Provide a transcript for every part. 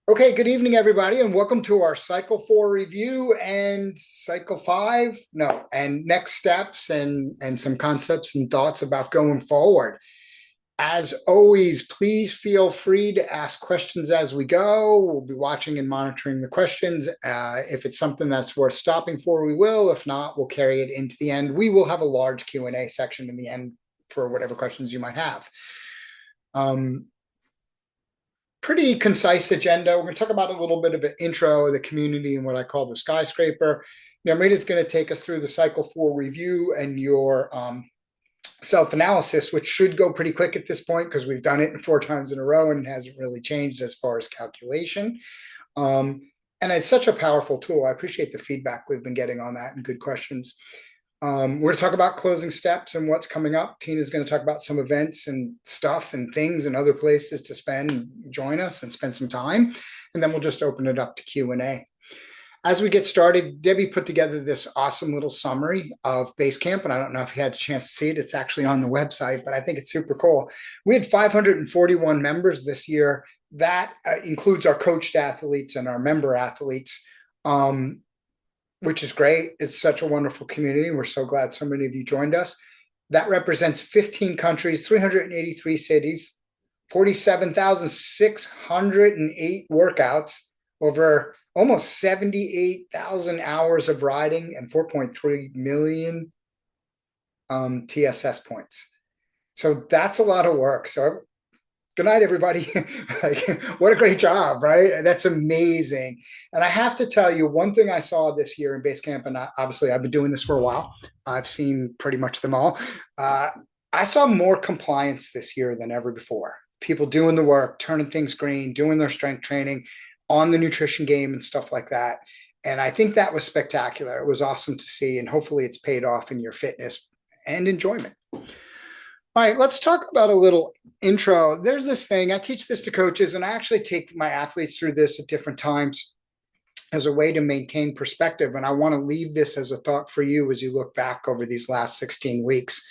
Okay, good evening, everybody, and welcome to our Cycle 4 review and Cycle 5, no, and next steps and some concepts and thoughts about going forward. As always, please feel free to ask questions as we go. We'll be watching and monitoring the questions. If it's something that's worth stopping for, we will. If not, we'll carry it into the end. We will have a large Q&A section in the end for whatever questions you might have. Um, Pretty concise agenda. We're going to talk about a little bit of an intro of the community and what I call the skyscraper. Narmita's going to take us through the Cycle 4 review and your self-analysis, which should go pretty quick at this point because we've done it 4 times in a row and it hasn't really changed as far as calculation. Um, and it's such a powerful tool. I appreciate the feedback we've been getting on that and good questions. We're going to talk about closing steps and what's coming up. Tina's going to talk about some events and stuff and things and other places to spend and join us and spend some time. And then we'll just open it up to Q&A. As we get started, Debbie put together this awesome little summary of Basecamp, and I don't know if you had a chance to see it. It's actually on the website, but I think it's super cool. We had 541 members this year. That includes our coached athletes and our member athletes. Which is great. It's such a wonderful community. We're so glad so many of you joined us. That represents 15 countries, 383 cities, 47,608 workouts, over almost 78,000 hours of riding, and 4.3 million TSS points. So that's a lot of work. So good night, everybody. Like, what a great job, right? That's amazing. And I have to tell you, one thing I saw this year in Basecamp, and obviously I've been doing this for a while, I've seen pretty much them all. I saw more compliance this year than ever before. People doing the work, turning things green, doing their strength training on the nutrition game and stuff like that. And I think that was spectacular. It was awesome to see. And hopefully it's paid off in your fitness and enjoyment. All right, let's talk about a little intro. There's this thing, I teach this to coaches, and I actually take my athletes through this at different times as a way to maintain perspective. And I want to leave this as a thought for you as you look back over these last 16 weeks.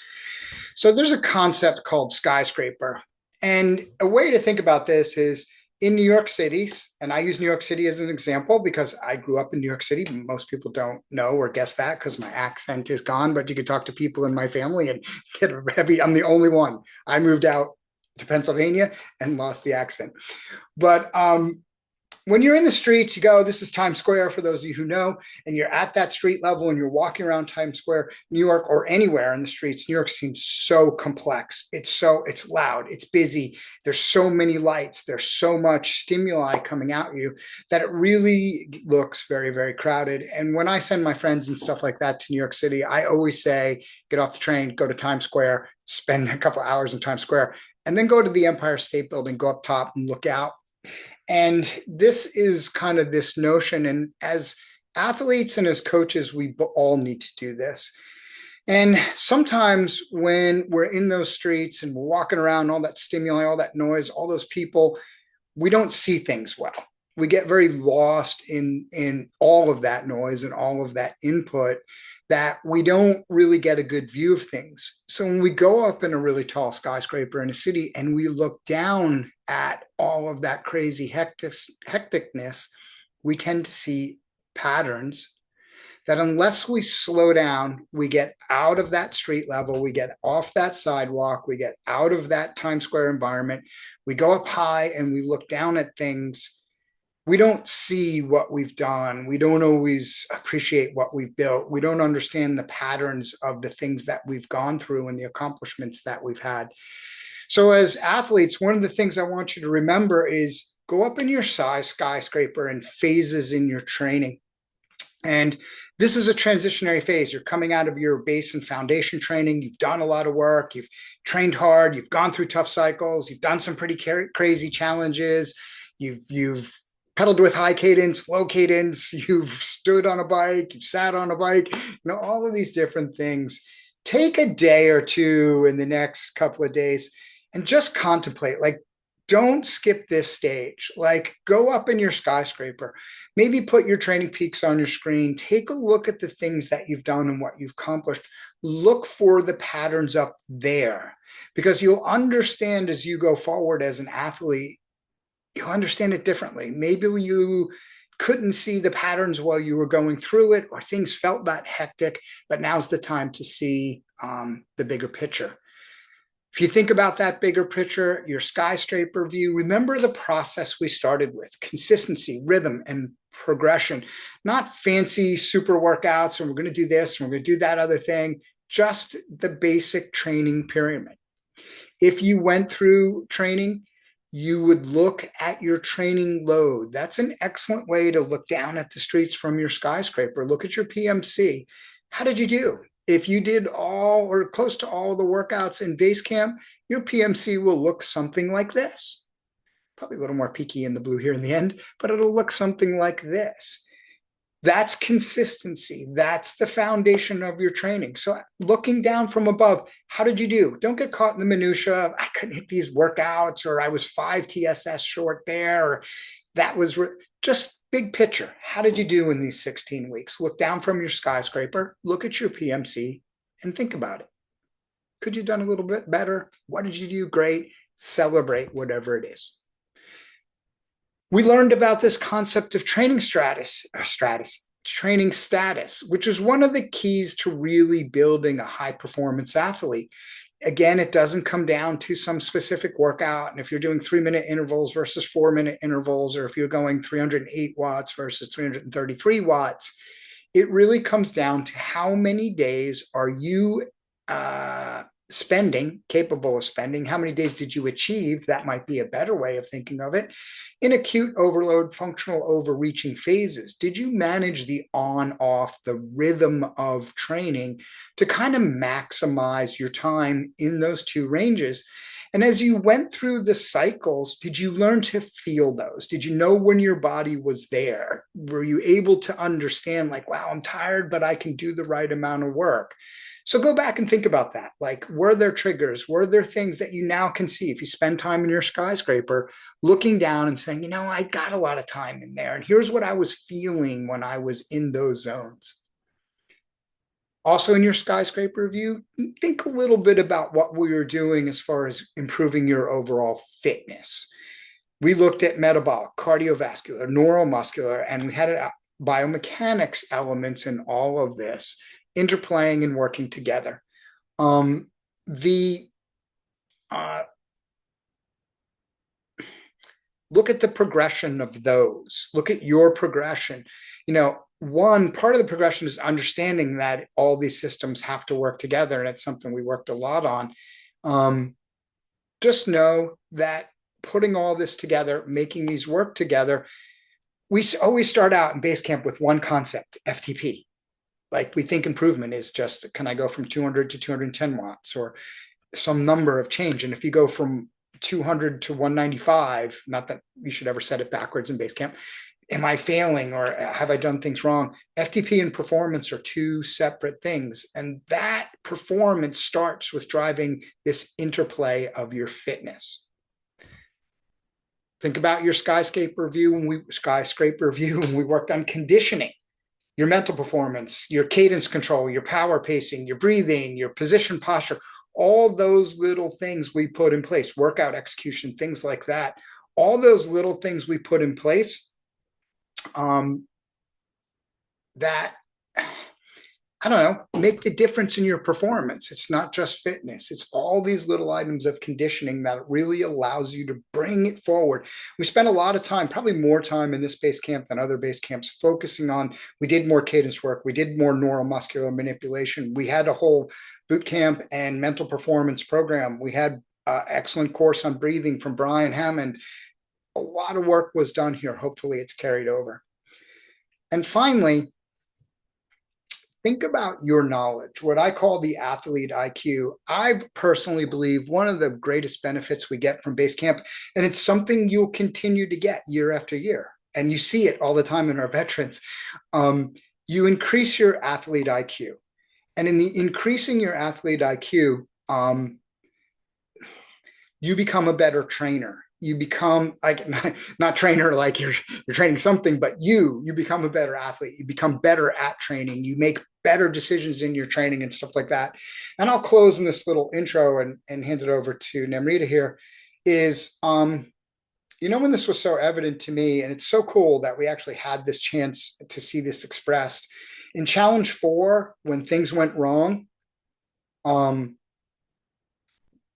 So there's a concept called skyscraper. And a way to think about this is in New York City, and I use New York City as an example because I grew up in New York City. Most people don't know or guess that because my accent is gone, but you could talk to people in my family and get a heavy. I'm the only one. I moved out to Pennsylvania and lost the accent. But when you're in the streets, you go, this is Times Square for those of you who know, and you're at that street level and you're walking around Times Square, New York, or anywhere in the streets. New York seems so complex. It's loud, it's busy. There's so many lights. There's so much stimuli coming at you that it really looks very, very crowded. And when I send my friends and stuff like that to New York City, I always say, get off the train, go to Times Square, spend a couple hours in Times Square, and then go to the Empire State Building, go up top and look out. And this is kind of this notion. And as athletes and as coaches, we all need to do this. And sometimes when we're in those streets and we're walking around, all that stimuli, all that noise, all those people, we don't see things well. We get very lost in all of that noise and all of that input that we don't really get a good view of things. So when we go up in a really tall skyscraper in a city and we look down at all of that crazy hecticness, we tend to see patterns that unless we slow down, we get out of that street level, we get off that sidewalk, we get out of that Times Square environment, we go up high and we look down at things. We don't see what we've done. We don't always appreciate what we've built. We don't understand the patterns of the things that we've gone through and the accomplishments that we've had. So, as athletes, one of the things I want you to remember is go up in your skyscraper and phases in your training. And this is a transitionary phase. You're coming out of your base and foundation training. You've done a lot of work. You've trained hard. You've gone through tough cycles. You've done some pretty crazy challenges. You've pedaled with high cadence, low cadence. You've stood on a bike. You've sat on a bike. All of these different things. Take a day or two in the next couple of days and just contemplate. Like, don't skip this stage. Like, go up in your skyscraper. Maybe put your training peaks on your screen. Take a look at the things that you've done and what you've accomplished. Look for the patterns up there because you'll understand as you go forward as an athlete you'll understand it differently. Maybe you couldn't see the patterns while you were going through it, or things felt that hectic, but now's the time to see the bigger picture. If you think about that bigger picture, your skyscraper view, remember the process we started with: consistency, rhythm, and progression. Not fancy super workouts, and we're going to do this, and we're going to do that other thing, just the basic training pyramid. If you went through training, you would look at your training load. That's an excellent way to look down at the streets from your skyscraper. Look at your PMC. How did you do? If you did all or close to all the workouts in base camp, your PMC will look something like this. Probably a little more peaky in the blue here in the end, but it'll look something like this. That's consistency. That's the foundation of your training. So looking down from above, how did you do? Don't get caught in the minutia of, I couldn't hit these workouts, or I was 5 TSS short there, or that was just big picture. How did you do in these 16 weeks? Look down from your skyscraper, look at your PMC, and think about it. Could you have done a little bit better? What did you do great? Celebrate whatever it is. We learned about this concept of training training status, which is one of the keys to really building a high performance athlete. Again, it doesn't come down to some specific workout. And if you're doing 3-minute intervals versus 4-minute intervals, or if you're going 308 watts versus 333 watts, it really comes down to how many days are you capable of spending. How many days did you achieve? That might be a better way of thinking of it. In acute overload, functional overreaching phases, did you manage the on-off, the rhythm of training to kind of maximize your time in those two ranges? And as you went through the cycles, did you learn to feel those? Did you know when your body was there? Were you able to understand, like, wow, I'm tired, but I can do the right amount of work? So go back and think about that. Like, were there triggers? Were there things that you now can see if you spend time in your skyscraper, looking down and saying, I got a lot of time in there, and here's what I was feeling when I was in those zones. Also in your skyscraper view, think a little bit about what we were doing as far as improving your overall fitness. We looked at metabolic, cardiovascular, neuromuscular, and we had biomechanics elements in all of this, interplaying and working together. Look at the progression of those. Look at your progression. One part of the progression is understanding that all these systems have to work together, and it's something we worked a lot on. Just know that putting all this together, making these work together, we always start out in base camp with one concept: FTP. Like, we think improvement is just, can I go from 200 to 210 watts, or some number of change? And if you go from 200 to 195, not that you should ever set it backwards in base camp, am I failing, or have I done things wrong? FTP and performance are two separate things. And that performance starts with driving this interplay of your fitness. Think about your skyscraper view when we worked on conditioning. Your mental performance, your cadence control, your power pacing, your breathing, your position posture, all those little things we put in place, workout execution, things like that. All those little things we put in place that, I don't know, make the difference in your performance. It's not just fitness. It's all these little items of conditioning that really allows you to bring it forward. We spent a lot of time, probably more time in this base camp than other base camps, focusing on, we did more cadence work. We did more neuromuscular manipulation. We had a whole boot camp and mental performance program. We had an excellent course on breathing from Brian Hammond. A lot of work was done here. Hopefully it's carried over. And finally, think about your knowledge, what I call the athlete IQ. I personally believe one of the greatest benefits we get from base camp, and it's something you'll continue to get year after year, and you see it all the time in our veterans, you increase your athlete IQ. And in the increasing your athlete IQ, you become a better trainer. You become, like, not trainer like you're training something, but you become a better athlete. You become better at training. You make better decisions in your training and stuff like that. And I'll close in this little intro and hand it over to Namrita here, is You know when this was so evident to me, and it's so cool that we actually had this chance to see this expressed in challenge 4 when things went wrong. Um,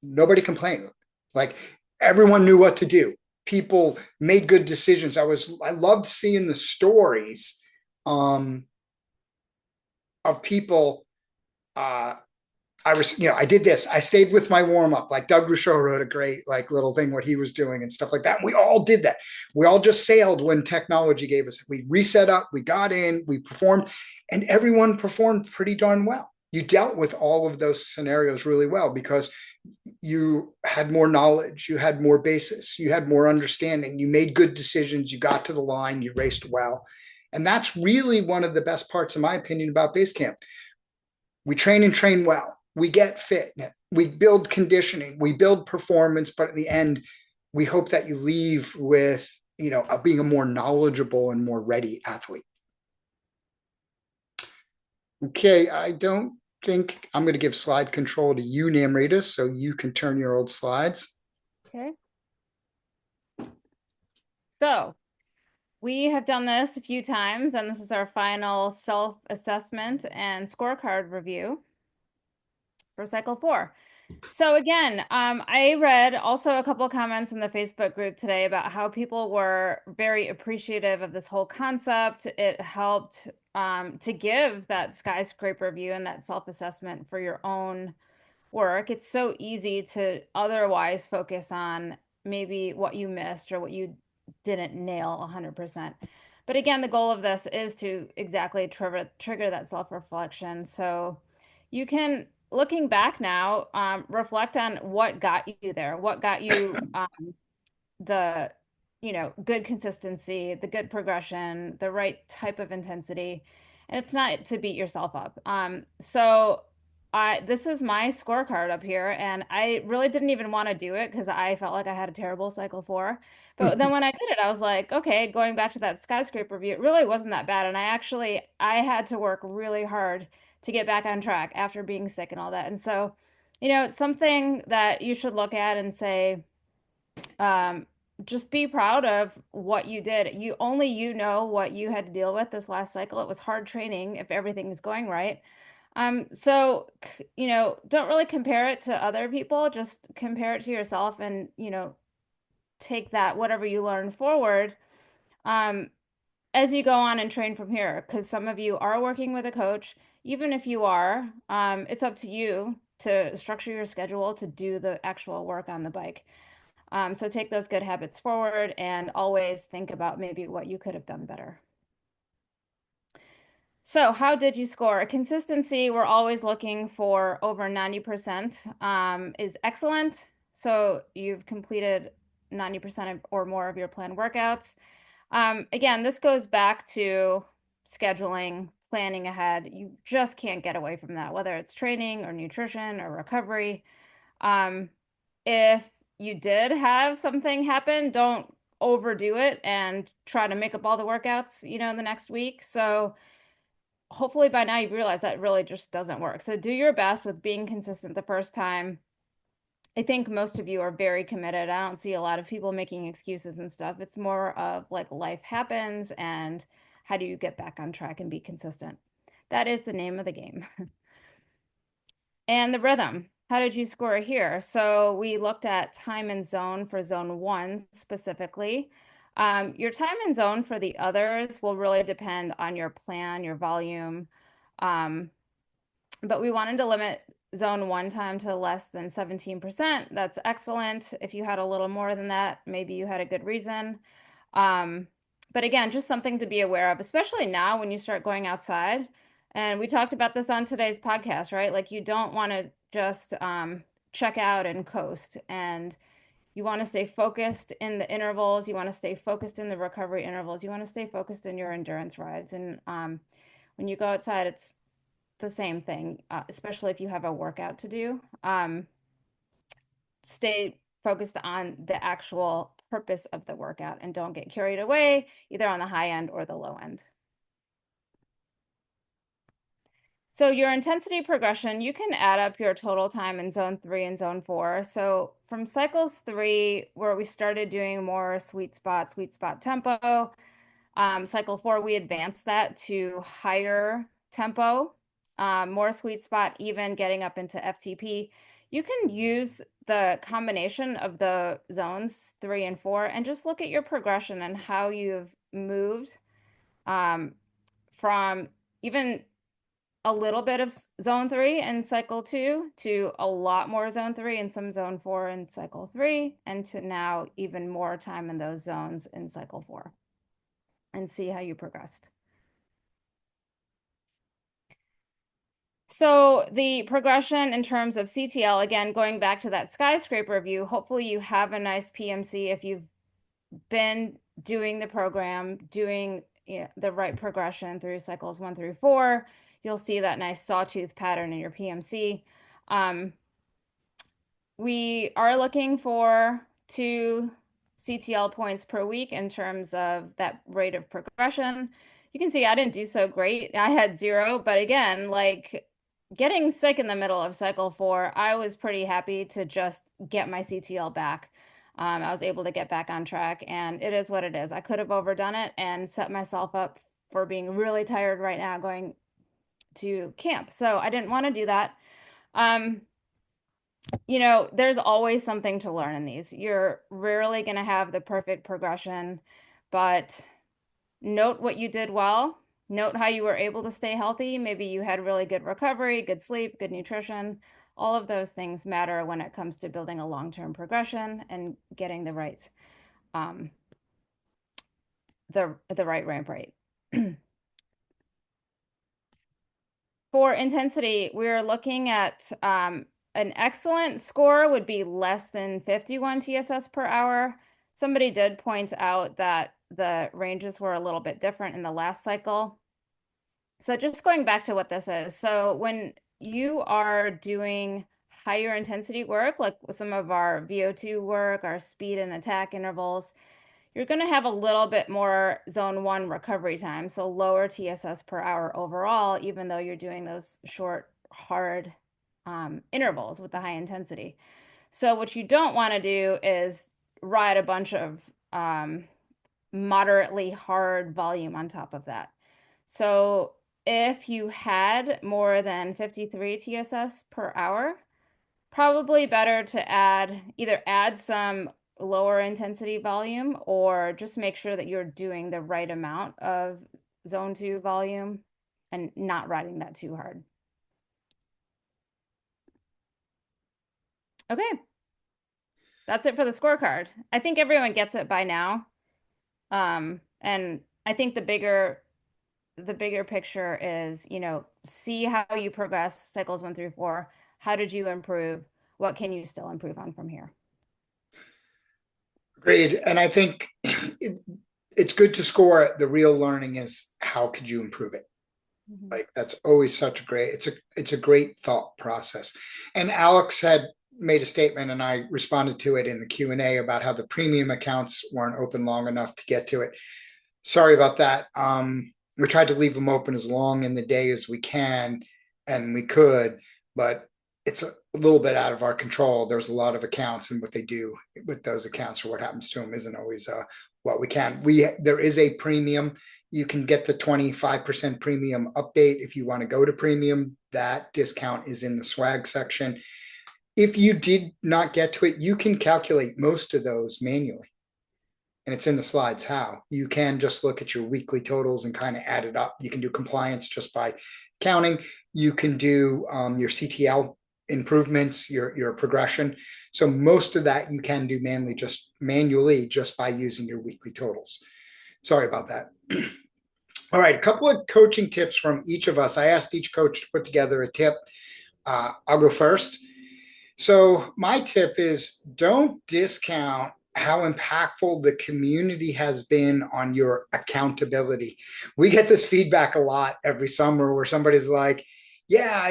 Nobody complained. Like everyone knew what to do. People made good decisions. I loved seeing the stories um, of people. Uh, I was, I did this. I stayed with my warm up. Like Doug Rousseau wrote a great like little thing what he was doing and stuff like that. We all did that. We all just sailed when technology gave us. We reset up. We got in. We performed, and everyone performed pretty darn well. You dealt with all of those scenarios really well because you had more knowledge, you had more basis, you had more understanding, you made good decisions, you got to the line, you raced well. And that's really one of the best parts, in my opinion, about base camp. We train and train well, we get fit, we build conditioning, we build performance, but at the end, we hope that you leave with, being a more knowledgeable and more ready athlete. Okay, I don't think I'm going to give slide control to you, Namrita, so you can turn your old slides. Okay. So we have done this a few times, and this is our final self-assessment and scorecard review for cycle 4. So again, I read also a couple of comments in the Facebook group today about how people were very appreciative of this whole concept. It helped to give that skyscraper view and that self-assessment for your own work. It's so easy to otherwise focus on maybe what you missed or what you didn't nail 100%. But again, the goal of this is to exactly trigger that self-reflection. So you can, looking back now, reflect on what got you there, what got you the, good consistency, the good progression, the right type of intensity. And it's not to beat yourself up. So this is my scorecard up here, and I really didn't even want to do it because I felt like I had a terrible cycle 4. But then when I did it, I was like, okay, going back to that skyscraper view, it really wasn't that bad. And I had to work really hard to get back on track after being sick and all that. And so, it's something that you should look at and say, um, just be proud of what you did. You know what you had to deal with this last cycle. It was hard training if everything is going right. So, don't really compare it to other people. Just compare it to yourself and, take that, whatever you learn forward, um, as you go on and train from here. Because some of you are working with a coach. Even if you are, it's up to you to structure your schedule to do the actual work on the bike. So take those good habits forward and always think about maybe what you could have done better. So how did you score? Consistency, we're always looking for over 90% is excellent. So you've completed 90% or more of your planned workouts. Again, this goes back to scheduling, planning ahead. You just can't get away from that, whether it's training or nutrition or recovery. Um, if you did have something happen, don't overdo it and try to make up all the workouts, in the next week. So hopefully by now you realize that really just doesn't work. So do your best with being consistent the first time. I think most of you are very committed. I don't see a lot of people making excuses and stuff. It's more of like life happens and how do you get back on track and be consistent? That is the name of the game. And the rhythm. How did you score here? So we looked at time and zone for zone 1 specifically. Your time and zone for the others will really depend on your plan, your volume. Um, but we wanted to limit zone 1 time to less than 17%. That's excellent. If you had a little more than that, maybe you had a good reason. Um, but again, just something to be aware of, especially now when you start going outside. And we talked about this on today's podcast, right? Like you don't want to just check out and coast. And you want to stay focused in the intervals. You want to stay focused in the recovery intervals. You want to stay focused in your endurance rides. And when you go outside, it's the same thing, especially if you have a workout to do. Stay focused on the actual purpose of the workout and don't get carried away either on the high end or the low end. So your intensity progression, you can add up your total time in zone 3 and zone 4. So from cycles 3, where we started doing more sweet spot tempo, cycle 4, we advanced that to higher tempo, more sweet spot, even getting up into FTP. You can use the combination of the zones 3 and 4 and just look at your progression and how you've moved um, from even a little bit of zone 3 in cycle 2 to a lot more zone 3 and some zone 4 in cycle 3, and to now even more time in those zones in cycle 4, and see how you progressed. So the progression in terms of CTL, again, going back to that skyscraper view, hopefully you have a nice PMC if you've been doing the program, doing the right progression through cycles 1 through 4. You'll see that nice sawtooth pattern in your PMC. We are looking for 2 CTL points per week in terms of that rate of progression. You can see I didn't do so great. I had 0, but again, like getting sick in the middle of cycle 4, I was pretty happy to just get my CTL back. I was able to get back on track, and it is what it is. I could have overdone it and set myself up for being really tired right now going to camp. So I didn't want to do that. There's always something to learn in these. You're rarely going to have the perfect progression, but note what you did well. Note how you were able to stay healthy. Maybe you had really good recovery, good sleep, good nutrition. All of those things matter when it comes to building a long-term progression and getting the right ramp rate. For intensity, we're looking at an excellent score would be less than 51 TSS per hour. Somebody did point out that the ranges were a little bit different in the last cycle. So just going back to what this is. So when you are doing higher intensity work, like some of our VO2 work, our speed and attack intervals, you're going to have a little bit more zone 1 recovery time, so lower TSS per hour overall, even though you're doing those short, hard intervals with the high intensity. So what you don't want to do is ride a bunch of moderately hard volume on top of that. So if you had more than 53 TSS per hour, probably better to either add some lower intensity volume or just make sure that you're doing the right amount of zone 2 volume and not riding that too hard. Okay. That's it for the scorecard. I think everyone gets it by now. And I think the bigger picture is, see how you progress cycles 1 through 4. How did you improve? What can you still improve on from here? Agreed. And I think it's good to score it. The real learning is how could you improve it? Like that's always such a great, it's a great thought process. And Alex had made a statement and I responded to it in the Q&A about how the premium accounts weren't open long enough to get to it. Sorry about that. We tried to leave them open as long in the day as we can, and we could, but it's a little bit out of our control. There's a lot of accounts, and what they do with those accounts or what happens to them isn't always what we can. There is a premium. You can get the 25% premium update if you want to go to premium. That discount is in the swag section. If you did not get to it, you can calculate most of those manually. And it's in the slides how. You can just look at your weekly totals and kind of add it up. You can do compliance just by counting. You can do your CTL improvements, your progression. So most of that you can do manually just by using your weekly totals. Sorry about that. All right, a couple of coaching tips from each of us. I asked each coach to put together a tip. I'll go first. So my tip is don't discount how impactful the community has been on your accountability. We get this feedback a lot every summer where somebody's like, yeah,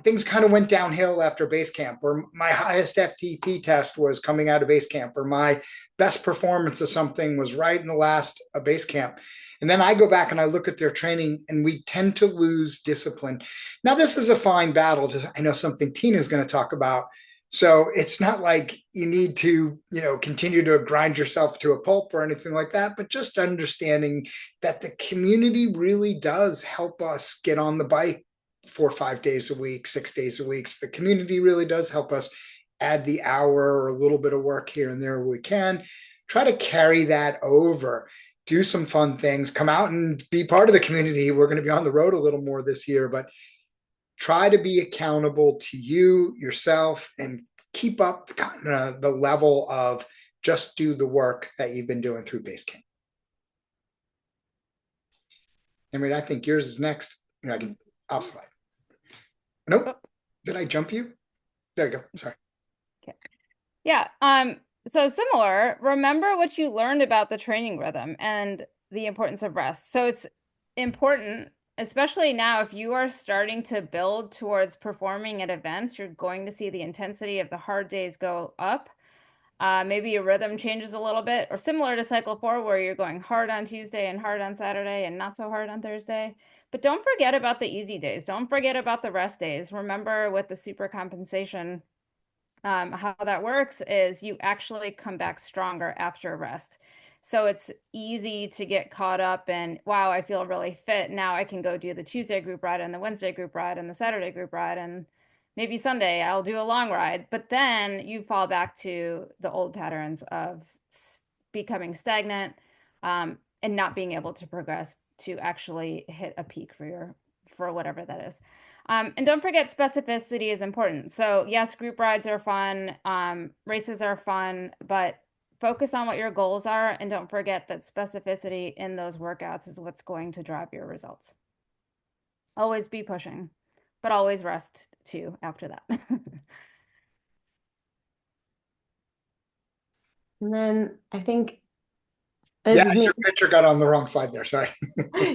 things kind of went downhill after base camp, or my highest FTP test was coming out of base camp, or my best performance of something was right in the last base camp. And then I go back and I look at their training and we tend to lose discipline. Now, this is a fine battle. I know something Tina's going to talk about. So it's not like you need to, continue to grind yourself to a pulp or anything like that, but just understanding that the community really does help us get on the bike 4 or 5 days a week, 6 days a week. The community really does help us add the hour or a little bit of work here and there where we can. Try to carry that over, do some fun things, come out and be part of the community. We're going to be on the road a little more this year, but try to be accountable to you, yourself, and keep up the level of just do the work that you've been doing through Basecamp. I mean, I think yours is next. I'll slide. Nope. Did I jump you? There you go. Sorry. Okay. Yeah. So similar, remember what you learned about the training rhythm and the importance of rest. So it's important, especially now, if you are starting to build towards performing at events, you're going to see the intensity of the hard days go up. Maybe your rhythm changes a little bit, or similar to cycle 4, where you're going hard on Tuesday and hard on Saturday and not so hard on Thursday. But don't forget about the easy days. Don't forget about the rest days. Remember, with the super compensation, how that works is you actually come back stronger after rest. So it's easy to get caught up in, wow, I feel really fit. Now I can go do the Tuesday group ride and the Wednesday group ride and the Saturday group ride, and maybe Sunday I'll do a long ride. But then you fall back to the old patterns of becoming stagnant, and not being able to progress to actually hit a peak for whatever that is. And don't forget, specificity is important. So yes, group rides are fun, races are fun, but focus on what your goals are, and don't forget that specificity in those workouts is what's going to drive your results. Always be pushing, but always rest too after that. And then I think Yeah, your picture got on the wrong side there. Sorry.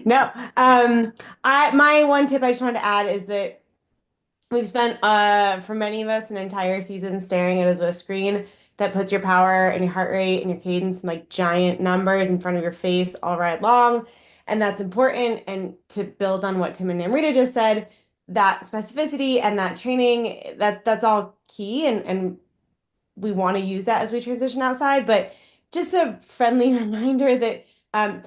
No. My one tip I just wanted to add is that we've spent for many of us an entire season staring at a Zwift screen that puts your power and your heart rate and your cadence in like giant numbers in front of your face all ride long. And that's important. And to build on what Tim and Namrita just said, that specificity and that training, that's all key, and we want to use that as we transition outside. But just a friendly reminder that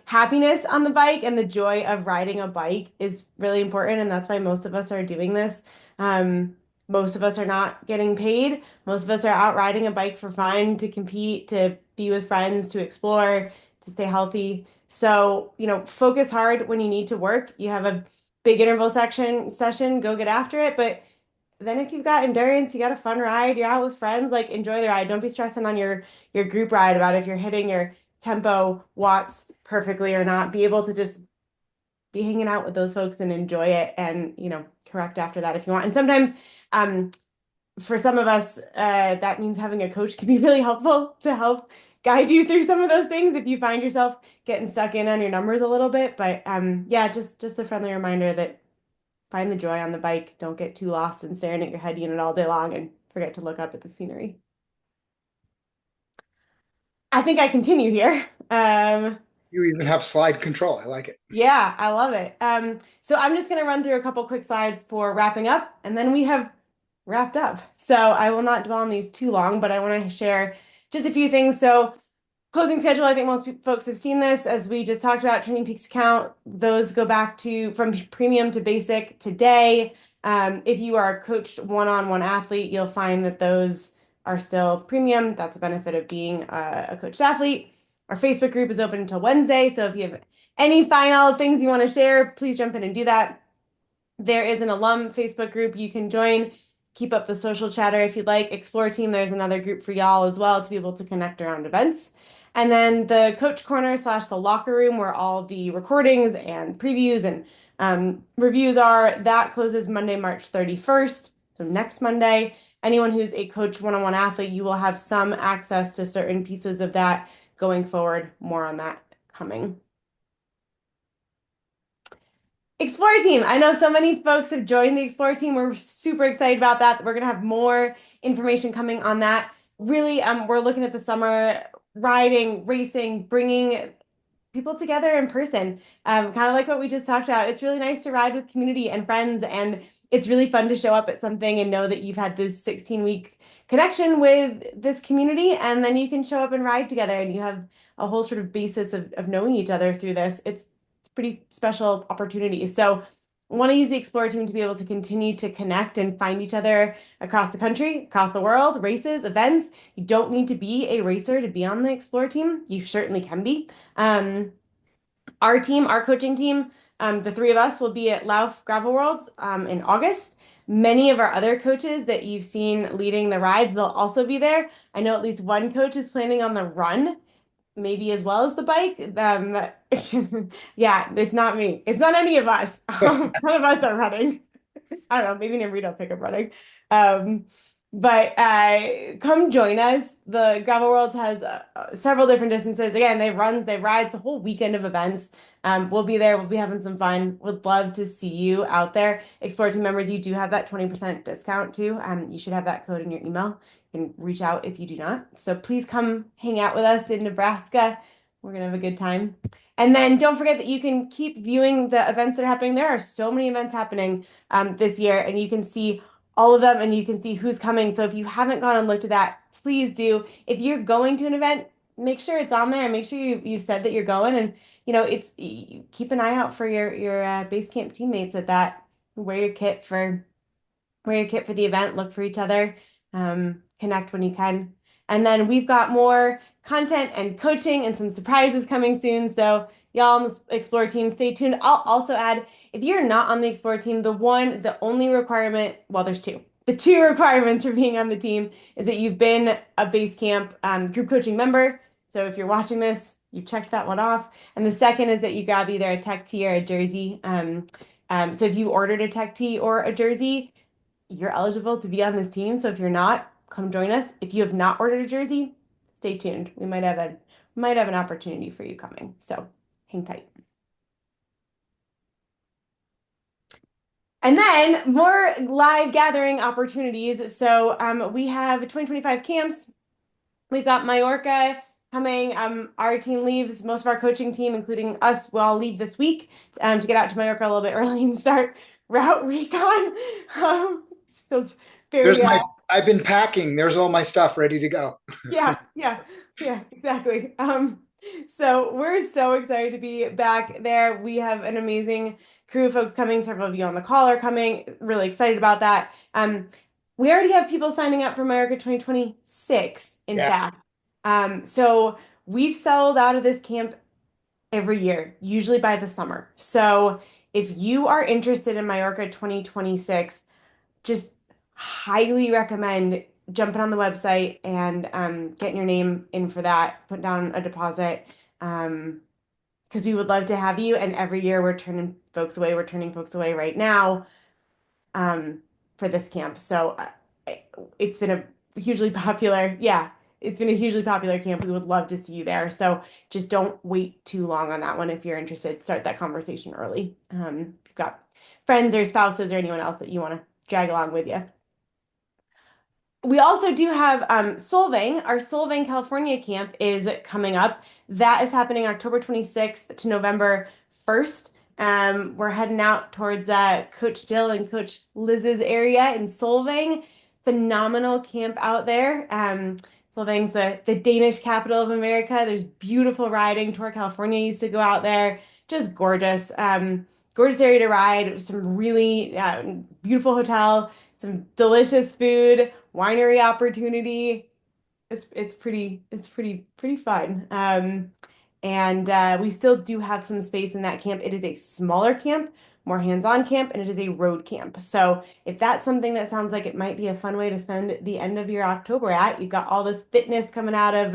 happiness on the bike and the joy of riding a bike is really important. And that's why most of us are doing this. Most of us are not getting paid. Most of us are out riding a bike for fun, to compete, to be with friends, to explore, to stay healthy. So, focus hard when you need to work. You have a big interval session, go get after it. But then if you've got endurance, you got a fun ride, you're out with friends, like enjoy the ride. Don't be stressing on your group ride about if you're hitting your tempo watts perfectly or not. Be able to just be hanging out with those folks and enjoy it, and correct after that if you want. And sometimes for some of us that means having a coach can be really helpful to help guide you through some of those things if you find yourself getting stuck in on your numbers a little bit. But yeah, just the friendly reminder that find the joy on the bike. Don't get too lost in staring at your head unit all day long and forget to look up at the scenery. I think I continue here. You even have slide control. I like it. Yeah, I love it. So I'm just going to run through a couple quick slides for wrapping up, and then we have wrapped up. So I will not dwell on these too long, but I want to share just a few things. So closing schedule, I think most folks have seen this. As we just talked about, Training Peaks account, those go back to from premium to basic today. If you are a coached one-on-one athlete, you'll find that those are still premium. That's a benefit of being a coached athlete. Our Facebook group is open until Wednesday, so if you have any final things you want to share, please jump in and do that. There is an alum Facebook group you can join. Keep up the social chatter if you'd like. Explore Team, there's another group for y'all as well to be able to connect around events. And then the Coach Corner / the locker room, where all the recordings and previews and reviews are, that closes Monday, March 31st. So next Monday, anyone who's a coach one-on-one athlete, you will have some access to certain pieces of that going forward. More on that coming. Explore Team. I know so many folks have joined the Explore Team. We're super excited about that. We're going to have more information coming on that. Really, we're looking at the summer riding, racing, bringing people together in person. Kind of like what we just talked about. It's really nice to ride with community and friends, and it's really fun to show up at something and know that you've had this 16-week connection with this community, and then you can show up and ride together, and you have a whole sort of basis of knowing each other through this. It's a pretty special opportunity. So I want to use the Explore team to be able to continue to connect and find each other across the country, across the world, races, events. You don't need to be a racer to be on the Explore team. You certainly can be. Our team, our coaching team, the three of us will be at Lauf Gravel Worlds in August. Many of our other coaches that you've seen leading the rides, they'll also be there. I know at least one coach is planning on the run, maybe as well as the bike. Yeah, it's not me. It's not any of us. None of us are running. I don't know, maybe Namrita will pick up running. Um, but come join us. The Gravel World has several different distances. Again, they have runs, they have rides, a whole weekend of events. We'll be there. We'll be having some fun. Would love to see you out there. Explore team members, you do have that 20% discount too. You should have that code in your email. You can reach out if you do not. So please come hang out with us in Nebraska. We're gonna have a good time. And then don't forget that you can keep viewing the events that are happening. There are so many events happening this year, and you can see all of them and you can see who's coming. So if you haven't gone and looked at that, please do. If you're going to an event, make sure it's on there and make sure you said that you're going. And it's keep an eye out for your base camp teammates at that. Wear your kit for the event. Look for each other. Connect when you can. And then we've got more content and coaching and some surprises coming soon. So y'all on the Explore team, stay tuned. I'll also add, if you're not on the Explore team, the only requirement, well, there's two. The two requirements for being on the team is that you've been a base camp group coaching member. So if you're watching this, you checked that one off. And the second is that you grab either a tech tee or a jersey. So if you ordered a tech tee or a jersey, you're eligible to be on this team. So if you're not, come join us. If you have not ordered a jersey, stay tuned. We might have an opportunity for you coming. So hang tight. And then more live gathering opportunities. So we have 2025 camps. We've got Mallorca coming. Our team leaves, most of our coaching team, including us, will all leave this week to get out to Mallorca a little bit early and start route recon. Feels very I've been packing. There's all my stuff ready to go. yeah, exactly. So we're so excited to be back there. We have an amazing crew of folks coming. Several of you on the call are coming. Really excited about that. We already have people signing up for Mallorca 2026, in fact. So we've settled out of this camp every year, usually by the summer. So if you are interested in Mallorca 2026, just highly recommend jumping on the website and getting your name in for that, put down a deposit, because we would love to have you. And every year we're turning folks away. We're turning folks away right now for this camp. So it's been a hugely popular, it's been a hugely popular camp. We would love to see you there. So just don't wait too long on that one. If you're interested, start that conversation early. If you've got friends or spouses or anyone else that you want to drag along with you. We also do have Solvang. Our Solvang, California camp is coming up. That is happening October 26th to November 1st. We're heading out towards Coach Jill and Coach Liz's area in Solvang. Phenomenal camp out there. Solvang's the Danish capital of America. There's beautiful riding. Tour California used to go out there. Just gorgeous. Gorgeous area to ride. Some really beautiful hotel. Some delicious food. Winery opportunity. It's pretty fun. And we still do have some space in that camp. It is a smaller camp, more hands-on camp, and it is a road camp. So if that's something that sounds like it might be a fun way to spend the end of your October at, you've got all this fitness coming out of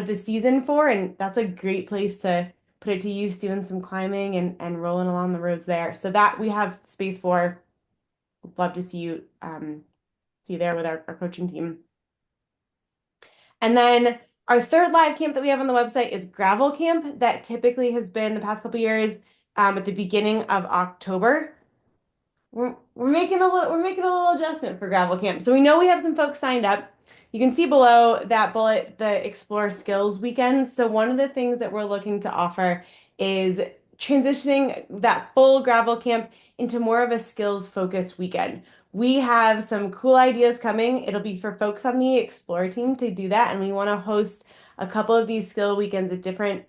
the season for, and that's a great place to put it to use, doing some climbing and rolling along the roads there. So that we have space for. Love to see you there with our coaching team. And then our third live camp that we have on the website is Gravel Camp. That typically has been the past couple years at the beginning of October. We're making a little adjustment for Gravel Camp. So we know we have some folks signed up. you can see below that bullet the Explore Skills weekends. So one of the things that we're looking to offer is transitioning that full gravel camp into more of a skills focused weekend. We have some cool ideas coming. It'll be for folks on the Explore team to do that, and we want to host a couple of these skill weekends at different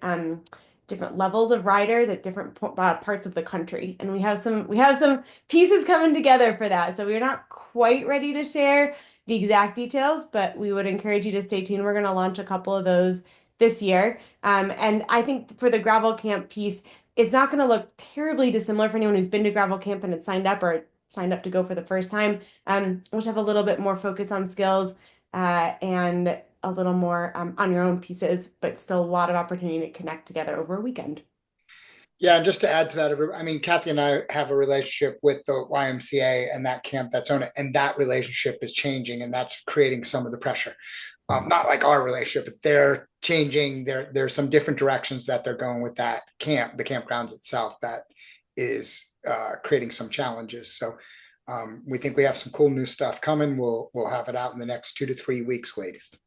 levels of riders at different parts of the country. And we have some pieces coming together for that. So we're not quite ready to share the exact details, but we would encourage you to stay tuned. We're going to launch a couple of those this year. And I think for the gravel camp piece, it's not going to look terribly dissimilar for anyone who's been to gravel camp and it's signed up or signed up to go for the first time. We'll have a little bit more focus on skills and a little more on your own pieces, but still a lot of opportunity to connect together over a weekend. Yeah, and just to add to that, I mean, Kathy and I have a relationship with the YMCA and that camp that's on it, and that relationship is changing, and that's creating some of the pressure. Not like our relationship, but they're changing. There's some different directions that they're going with that camp, the campgrounds itself, that is creating some challenges. So we think we have some cool new stuff coming. We'll have it out in the next 2 to 3 weeks, latest.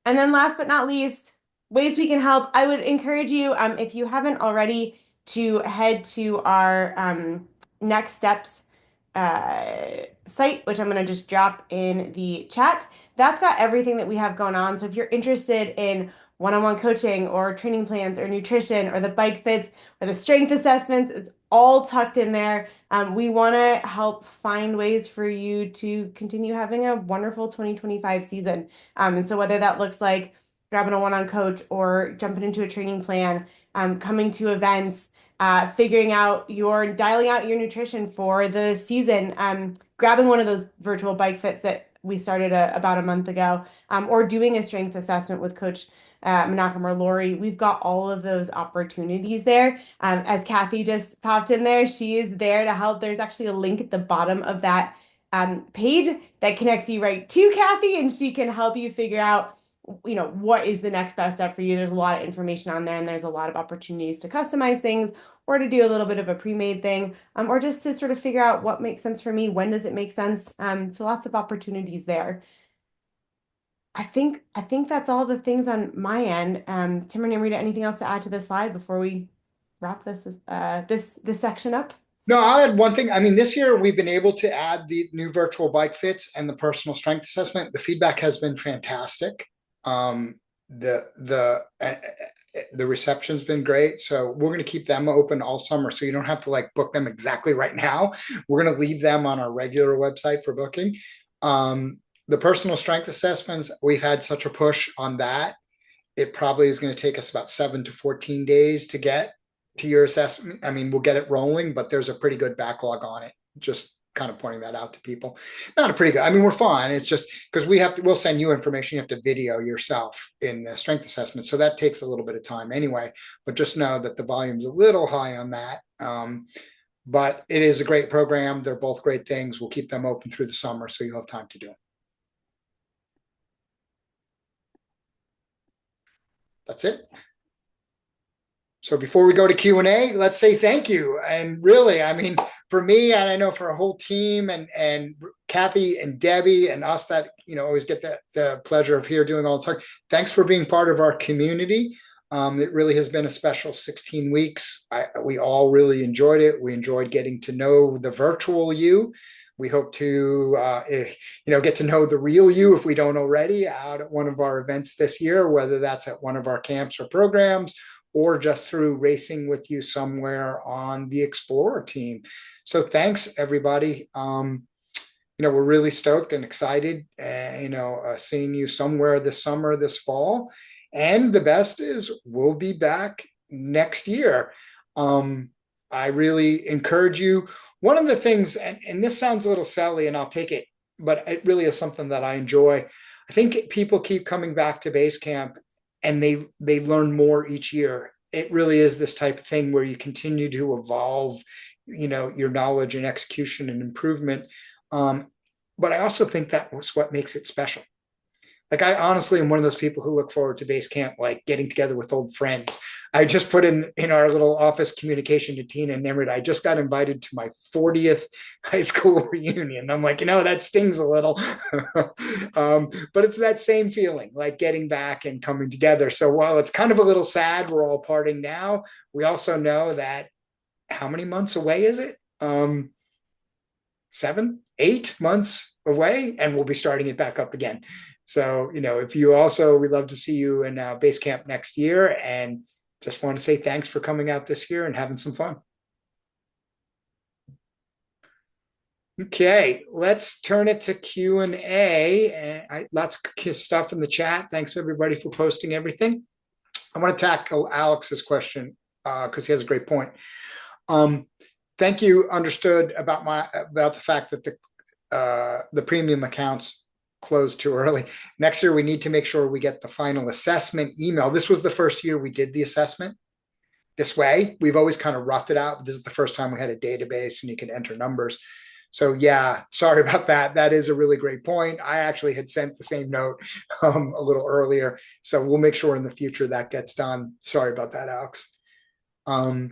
And then last but not least, ways we can help. I would encourage you, if you haven't already, to head to our Next Steps site, which I'm going to just drop in the chat. That's got everything that we have going on. So if you're interested in one-on-one coaching or training plans or nutrition or the bike fits or the strength assessments, it's all tucked in there. We want to help find ways for you to continue having a wonderful 2025 season. And so whether that looks like grabbing a one-on coach or jumping into a training plan, coming to events, dialing out your nutrition for the season, grabbing one of those virtual bike fits that we started about a month ago, or doing a strength assessment with Coach Menachem or Lori. We've got all of those opportunities there. As Kathy just popped in there, she is there to help. There's actually a link at the bottom of that page that connects you right to Kathy, and she can help you figure out what is the next best step for you. There's a lot of information on there, and there's a lot of opportunities to customize things or to do a little bit of a pre-made thing, or just to sort of figure out what makes sense for me. When does it make sense? So lots of opportunities there. I think that's all the things on my end. Tim and Amrita, anything else to add to this slide before we wrap this section up? No, I'll add one thing. I mean, this year we've been able to add the new virtual bike fits and the personal strength assessment. The feedback has been fantastic. The reception's been great. So we're going to keep them open all summer. So you don't have to like book them exactly right now. We're going to leave them on our regular website for booking. The personal strength assessments, we've had such a push on that. It probably is going to take us about 7 to 14 days to get to your assessment. I mean, we'll get it rolling, but there's a pretty good backlog on it. Just kind of pointing that out to people. Not a pretty good. I mean, we're fine. It's just because we'll send you information. You have to video yourself in the strength assessment. So that takes a little bit of time anyway, but just know that the volume's a little high on that. But it is a great program. They're both great things. We'll keep them open through the summer so you'll have time to do it. That's it. So before we go to Q&A, let's say thank you. And really, I mean, for me, and I know for a whole team and Kathy and Debbie and us that, always get the pleasure of here doing all the talk. Thanks for being part of our community. It really has been a special 16 weeks. We all really enjoyed it. We enjoyed getting to know the virtual you. We hope to, get to know the real you if we don't already out at one of our events this year, whether that's at one of our camps or programs, or just through racing with you somewhere on the Explorer team. So thanks, everybody. We're really stoked and excited, seeing you somewhere this summer, this fall. And the best is we'll be back next year. I really encourage you. One of the things, and this sounds a little silly, and I'll take it, but it really is something that I enjoy. I think people keep coming back to base camp and they learn more each year. It really is this type of thing where you continue to evolve, your knowledge and execution and improvement. But I also think that was what makes it special. Like I honestly am one of those people who look forward to base camp, like getting together with old friends. I just put in our little office communication to Tina and Nimrod. I just got invited to my 40th high school reunion. I'm like, that stings a little. But it's that same feeling, like getting back and coming together. So while it's kind of a little sad, we're all parting now. We also know that how many months away is it? 7, 8 months away, and we'll be starting it back up again. So, if you also, we'd love to see you in base camp next year, and just want to say thanks for coming out this year and having some fun. Okay, let's turn it to Q&A. Lots of stuff in the chat. Thanks everybody for posting everything. I want to tackle Alex's question because he has a great point. Thank you. Understood about the fact that the premium accounts closed too early. Next year, we need to make sure we get the final assessment email. This was the first year we did the assessment this way. We've always kind of roughed it out. But this is the first time we had a database and you can enter numbers. So yeah, sorry about that. That is a really great point. I actually had sent the same note a little earlier. So we'll make sure in the future that gets done. Sorry about that, Alex. All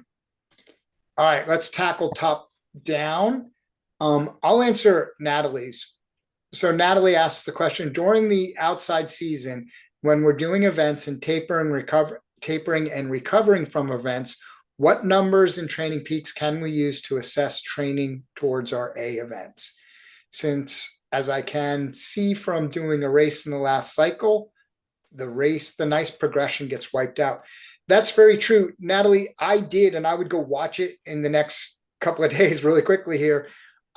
right, let's tackle top down. I'll answer Natalie's. So Natalie asks the question, during the outside season, when we're doing events and tapering and recovering from events, what numbers and training peaks can we use to assess training towards our A events? Since, as I can see from doing a race in the last cycle, the nice progression gets wiped out. That's very true. Natalie, I did, and I would go watch it in the next couple of days really quickly here.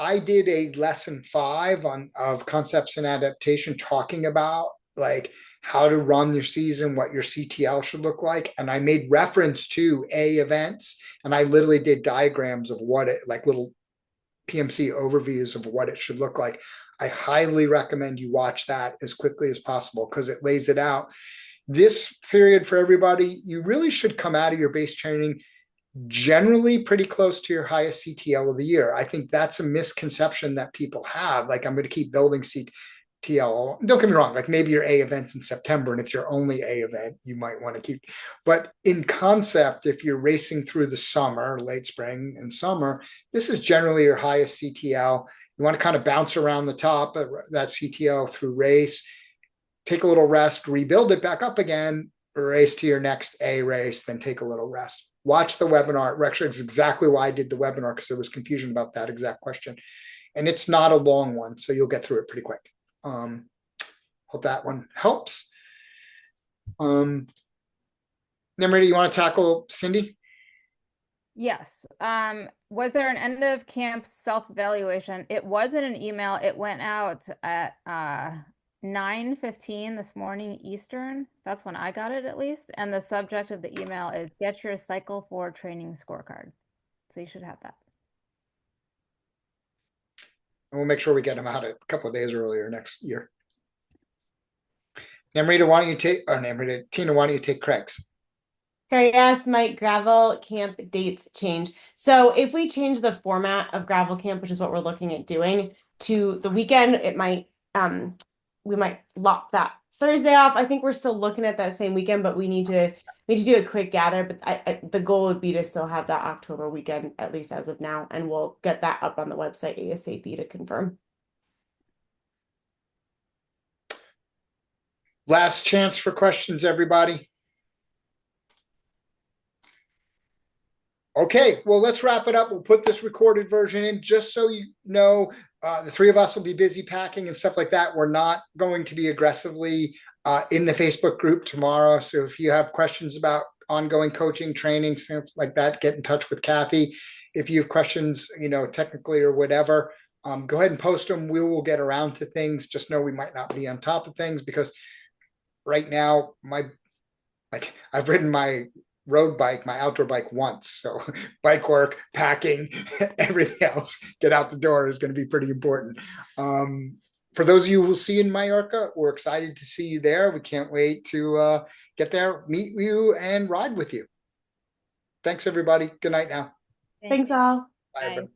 I did a lesson 5 of concepts and adaptation, talking about like how to run your season, what your CTL should look like. And I made reference to A events, and I literally did diagrams of like little PMC overviews of what it should look like. I highly recommend you watch that as quickly as possible because it lays it out. This period for everybody, you really should come out of your base training generally pretty close to your highest CTL of the year. I think that's a misconception that people have. Like, I'm going to keep building CTL. Don't get me wrong. Like, maybe your A event's in September and it's your only A event, you might want to keep. But in concept, if you're racing through the summer, late spring and summer, this is generally your highest CTL. You want to kind of bounce around the top of that CTL through race, take a little rest, rebuild it back up again, race to your next A race, then take a little rest. Watch the webinar. Actually, it's exactly why I did the webinar, because there was confusion about that exact question. And it's not a long one, so you'll get through it pretty quick. Hope that one helps. Nimrita, you want to tackle Cindy? Yes. Was there an end of camp self-evaluation? It wasn't an email. It went out at 9:15 this morning Eastern. That's when I got it, at least. And the subject of the email is get your cycle 4 training scorecard. So you should have that. And we'll make sure we get them out a couple of days earlier next year. Nimrita, why don't you take, Tina, why don't you take Craig's? Okay, yes, might gravel camp dates change? So if we change the format of gravel camp, which is what we're looking at doing, to the weekend, it might we might lock that Thursday off. I think we're still looking at that same weekend, but we need to do a quick gather. But the goal would be to still have that October weekend, at least as of now, and we'll get that up on the website ASAP to confirm. Last chance for questions, everybody. Okay, well, let's wrap it up. We'll put this recorded version in just so you know. The three of us will be busy packing and stuff like that. We're not going to be aggressively in the Facebook group tomorrow. So if you have questions about ongoing coaching, training, stuff like that, get in touch with Kathy. If you have questions, technically or whatever, go ahead and post them. We will get around to things. Just know we might not be on top of things because right now, I've ridden my road bike, my outdoor bike once. So bike work, packing, everything else, get out the door is going to be pretty important. For those of you who will see in Mallorca, we're excited to see you there. We can't wait to get there, meet you, and ride with you. Thanks, everybody. Good night now. Thanks all. Bye, everybody.